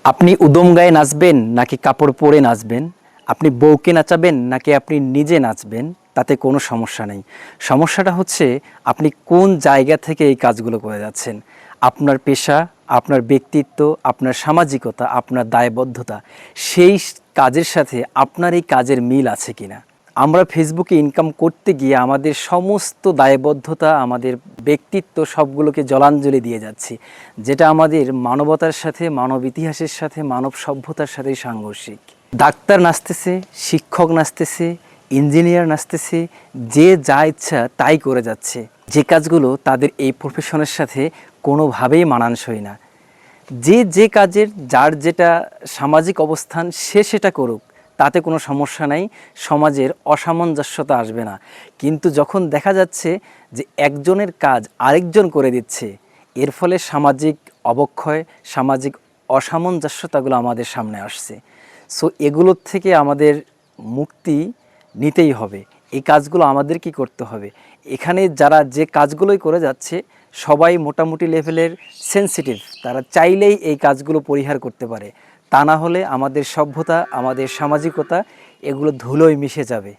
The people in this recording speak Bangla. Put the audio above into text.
আপনি উদম গায়ে নাচবেন নাকি কাপড় পরে নাচবেন, আপনি বউকে নাচাবেন নাকি আপনি নিজে নাচবেন, তাতে কোনো সমস্যা নেই। সমস্যাটা হচ্ছে আপনি কোন জায়গা থেকে এই কাজগুলো করে যাচ্ছেন। আপনার পেশা, আপনার ব্যক্তিত্ব, আপনার সামাজিকতা, আপনার দায়বদ্ধতা, সেই কাজের সাথে আপনার এই কাজের মিল আছে কিনা। আমরা ফেসবুকে ইনকাম করতে গিয়ে আমাদের সমস্ত দায়বদ্ধতা, আমাদের ব্যক্তিত্ব সবগুলোকে জলাঞ্জলি দিয়ে যাচ্ছি, যেটা আমাদের মানবতার সাথে, মানব ইতিহাসের সাথে, মানব সভ্যতার সাথেই সাংঘর্ষিক। ডাক্তার নাচতেছে, শিক্ষক নাচতেছে, ইঞ্জিনিয়ার নাচতেছে, যে যা ইচ্ছা তাই করে যাচ্ছে, যে কাজগুলো তাদের এই প্রফেশনের সাথে কোনোভাবেই মানানসই না। যে যে কাজের যার যেটা সামাজিক অবস্থান সে সেটা করুক, তাতে কোনো সমস্যা নাই, সমাজের অসামঞ্জস্যতা আসবে না। কিন্তু যখন দেখা যাচ্ছে যে একজনের কাজ আরেকজন করে দিচ্ছে, এর ফলে সামাজিক অবক্ষয়, সামাজিক অসামঞ্জস্যতাগুলো আমাদের সামনে আসছে। সো এগুলোর থেকে আমাদের মুক্তি নিতেই হবে। এই কাজগুলো আমাদের কি করতে হবে? এখানে যারা যে কাজগুলোই করে যাচ্ছে সবাই মোটামুটি লেভেলের সেনসিটিভ, তারা চাইলেই এই কাজগুলো পরিহার করতে পারে। তা না হলে আমাদের সভ্যতা, আমাদের সামাজিকতা এগুলো ধুলোয় মিশে যাবে।